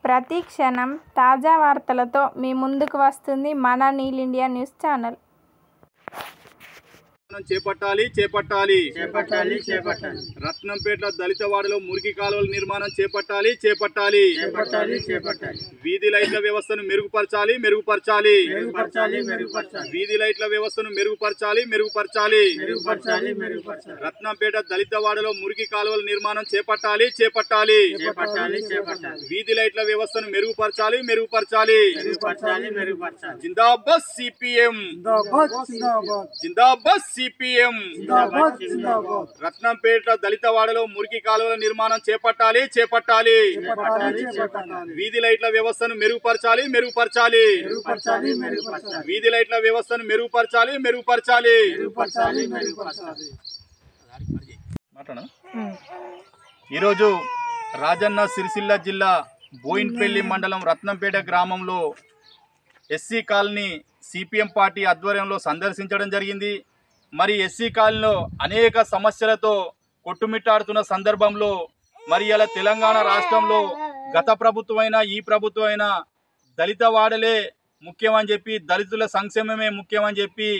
ప్రతి క్షణం తాజా వార్తలతో మీ ముందుకు వస్తుంది మన నీల్ ఇండియా న్యూస్ ఛానల్. చేపట్టాలి చేపట్టాలి చేపట్టాలి చేపట్టాలి రత్నంపేట దళితవాడలో మురికి కాలువల నిర్మాణం చేపట్టాలి చేపట్టాలి చేపట్టాలి చేపట్టాలి వీధి లైట్ల వ్యవస్థను మెరుగుపరచాలి మెరుగుపరచాలి మెరుగుపరచాలి మెరుగుపరచాలి వీధి లైట్ల వ్యవస్థను మెరుగుపరచాలి మెరుగుపరచాలి మెరుగుపరచాలి మెరుగుపరచాలి రత్నంపేట దళితవాడలో మురికి కాలువల నిర్మాణం చేపట్టాలి చేపట్టాలి చేపట్టాలి చేపట్టాలి వీధి లైట్ల వ్యవస్థను మెరుగుపరచాలి మెరుగుపరచాలి మెరుగుపరచాలి మెరుగుపరచాలి జిందాబాద్ సిపిఎం జిందాబాద్ సిపిఎం రత్నంపేట దళితవాడలో మురికి కాలువల నిర్మాణం చేపట్టాలి చేపట్టాలి వీధి లైట్ల వ్యవస్థను మెరుగుపరచాలి మెరుగుపరచాలి వీధి లైట్ల వ్యవస్థను మెరుగుపరచాలి మెరుగుపరచాలి. ఈరోజు రాజన్న సిరిసిల్ల జిల్లా బోయిన్పల్లి మండలం రత్నంపేట గ్రామంలో ఎస్సీ కాలనీ సిపిఎం పార్టీ ఆధ్వర్యంలో సందర్శించడం జరిగింది. మరి ఎస్సీ కాలనీలో అనేక సమస్యలతో కొట్టుమిట్టాడుతున్న సందర్భంలో మరి ఇలా తెలంగాణ రాష్ట్రంలో గత ప్రభుత్వమైనా ఈ ప్రభుత్వమైనా దళిత వాడలే ముఖ్యమని చెప్పి, దళితుల సంక్షేమమే ముఖ్యమని చెప్పి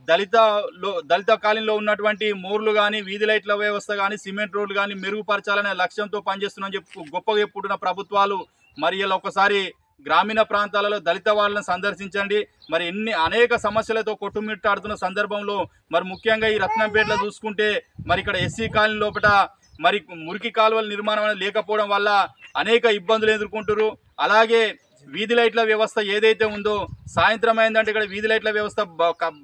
దళిత కాలనీలో ఉన్నటువంటి మోర్లు కానీ, వీధి లైట్ల వ్యవస్థ కానీ, సిమెంట్ రోడ్లు కానీ మెరుగుపరచాలనే లక్ష్యంతో పనిచేస్తున్నామని చెప్పి గొప్పగా చెప్పుకుంటున్న ప్రభుత్వాలు మరి ఇలా ఒకసారి గ్రామీణ ప్రాంతాలలో దళిత వాళ్ళని సందర్శించండి. మరి అనేక సమస్యలతో కొట్టుమిట్టాడుతున్న సందర్భంలో మరి ముఖ్యంగా ఈ రత్నంపేటలో చూసుకుంటే మరి ఇక్కడ ఎస్సీ కాలనీ లోపల మరి మురికి కాలువల నిర్మాణం అనేది లేకపోవడం వల్ల అనేక ఇబ్బందులు ఎదుర్కొంటారు. అలాగే వీధి లైట్ల వ్యవస్థ ఏదైతే ఉందో సాయంత్రం అయిందంటే ఇక్కడ వీధి లైట్ల వ్యవస్థ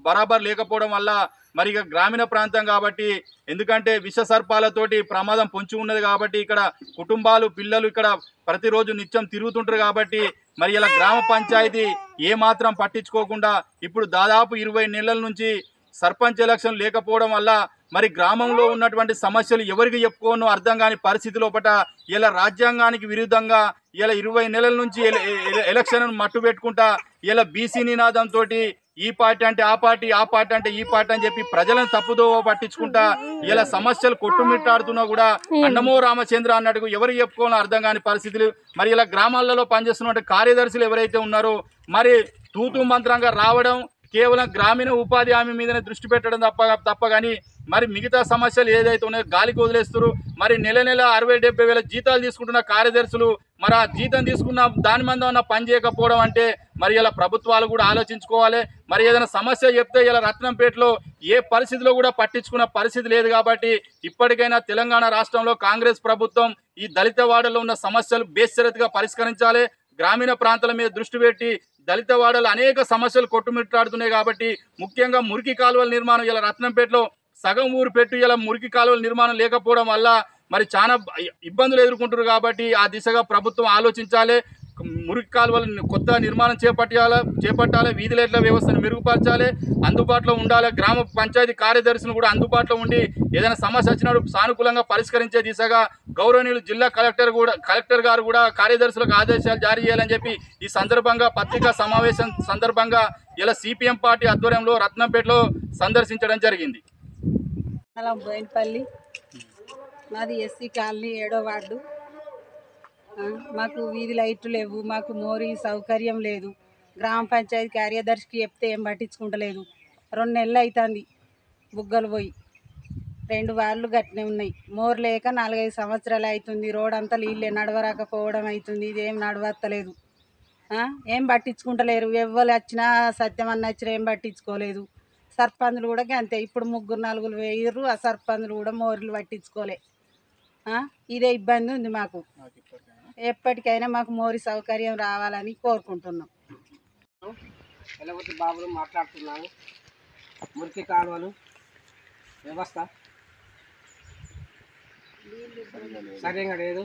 బరాబర్ లేకపోవడం వల్ల మరి ఇక గ్రామీణ ప్రాంతం కాబట్టి, ఎందుకంటే విష సర్పాలతోటి ప్రమాదం పొంచి ఉన్నది కాబట్టి ఇక్కడ కుటుంబాలు పిల్లలు ఇక్కడ ప్రతిరోజు నిత్యం తిరుగుతుంటారు కాబట్టి మరి ఇలా గ్రామ పంచాయతీ ఏమాత్రం పట్టించుకోకుండా ఇప్పుడు దాదాపు 20 నెలల నుంచి సర్పంచ్ ఎలక్షన్ లేకపోవడం వల్ల మరి గ్రామంలో ఉన్నటువంటి సమస్యలు ఎవరికి చెప్పుకోనో అర్థం కాని పరిస్థితి లోపల ఇలా రాజ్యాంగానికి విరుద్ధంగా ఇలా 20 నెలల నుంచి ఎలక్షన్ మట్టు పెట్టుకుంటా ఇలా బీసీ నినాదంతో ఈ పార్టీ అంటే ఆ పార్టీ, ఆ పార్టీ అంటే ఈ పార్టీ అని చెప్పి ప్రజలను తప్పుదో పట్టించుకుంటా ఇలా సమస్యలు కొట్టుమిట్టాడుతున్నా కూడా అన్నమో రామచంద్ర అన్నట్టుగా ఎవరు చెప్పుకోవాలో అర్థం కాని పరిస్థితులు. మరి ఇలా గ్రామాలలో పనిచేస్తున్న కార్యదర్శులు ఎవరైతే ఉన్నారో మరి తూతూ మంత్రంగా రావడం, కేవలం గ్రామీణ ఉపాధి హామీ మీదనే దృష్టి పెట్టడం తప్ప కానీ మరి మిగతా సమస్యలు ఏదైతే ఉన్నాయో గాలికి వదిలేస్తారు. మరి నెల 60-70 వేల జీతాలు తీసుకుంటున్న కార్యదర్శులు మరి ఆ జీతం తీసుకున్న దాని మీద ఉన్న పని చేయకపోవడం అంటే మరి ఇలా ప్రభుత్వాలు కూడా ఆలోచించుకోవాలి. మరి ఏదైనా సమస్య చెప్తే ఇలా రత్నంపేటలో ఏ పరిస్థితిలో కూడా పట్టించుకున్న పరిస్థితి లేదు కాబట్టి ఇప్పటికైనా తెలంగాణ రాష్ట్రంలో కాంగ్రెస్ ప్రభుత్వం ఈ దళిత వాడలో ఉన్న సమస్యలు బేషరతుగా పరిష్కరించాలి. గ్రామీణ ప్రాంతాల మీద దృష్టి పెట్టి దళిత వాడలు అనేక సమస్యలు కొట్టుమిట్టాడుతున్నాయి కాబట్టి ముఖ్యంగా మురికి కాలువల నిర్మాణం ఇలా రత్నంపేటలో సగం ఊరు పెట్టి ఇలా మురికి కాలువల నిర్మాణం లేకపోవడం వల్ల మరి చాలా ఇబ్బందులు ఎదుర్కొంటున్నారు కాబట్టి ఆ దిశగా ప్రభుత్వం ఆలోచించాలి. మురికి కాలువల కొత్త నిర్మాణం చేపట్టాలి. వీధి లైట్ల వ్యవస్థను మెరుగుపరచాలి, అందుబాటులో ఉండాలి. గ్రామ పంచాయతీ కార్యదర్శులు కూడా అందుబాటులో ఉండి ఏదైనా సమస్య వచ్చినప్పుడు సానుకూలంగా పరిష్కరించే దిశగా గౌరవనీయులు జిల్లా కలెక్టర్ గారు కూడా కార్యదర్శులకు ఆదేశాలు జారీ చేయాలని చెప్పి ఈ సందర్భంగా పత్రికా సమావేశం సందర్భంగా ఇలా సిపిఎం పార్టీ ఆధ్వర్యంలో రత్నంపేటలో సందర్శించడం జరిగింది. బోయిన్పల్లి మాది ఎస్సీ కాలనీ 7వ వార్డు. మాకు వీధి లైట్లు లేవు, మాకు మోరీ సౌకర్యం లేదు. గ్రామ పంచాయతీ కార్యదర్శికి చెప్తే ఏం పట్టించుకుంటలేదు. 2 నెలలు అవుతుంది బుగ్గలు పోయి, 2 వార్డులు గట్టినే ఉన్నాయి. మోర్ లేక 4-5 సంవత్సరాలు అవుతుంది. రోడ్ అంతా నీళ్ళే, నడవరాకపోవడం అవుతుంది. ఇదేం నడవత్తలేదు, ఏం పట్టించుకుంటలేరు. ఎవ్వరు వచ్చినా సత్యమన్న వచ్చినా ఏం పట్టించుకోలేదు. సర్పంచులు కూడా అంతే, ఇప్పుడు 3-4 వేయరు. ఆ సర్పంచులు కూడా మోర్లు పట్టించుకోలే. ఇదే ఇబ్బంది ఉంది మాకు. ఎప్పటికైనా మాకు మోరి సౌకర్యం రావాలని కోరుకుంటున్నాం. ఎలవతి బాబులు మాట్లాడుతున్నాను. మురికి కాలువలు వ్యవస్థ సరిగా లేదు.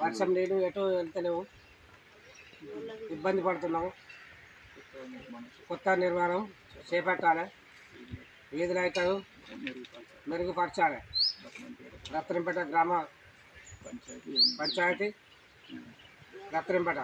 వర్షం నీరు ఎటు వెళ్తలేవు, ఇబ్బంది పడుతున్నాము. కొత్త నిర్మాణం చేపట్టాలి, వీధి లైట్లను మెరుగుపరచాలి. రత్నంపేట గ్రామ పంచాయతీ రత్నంపేట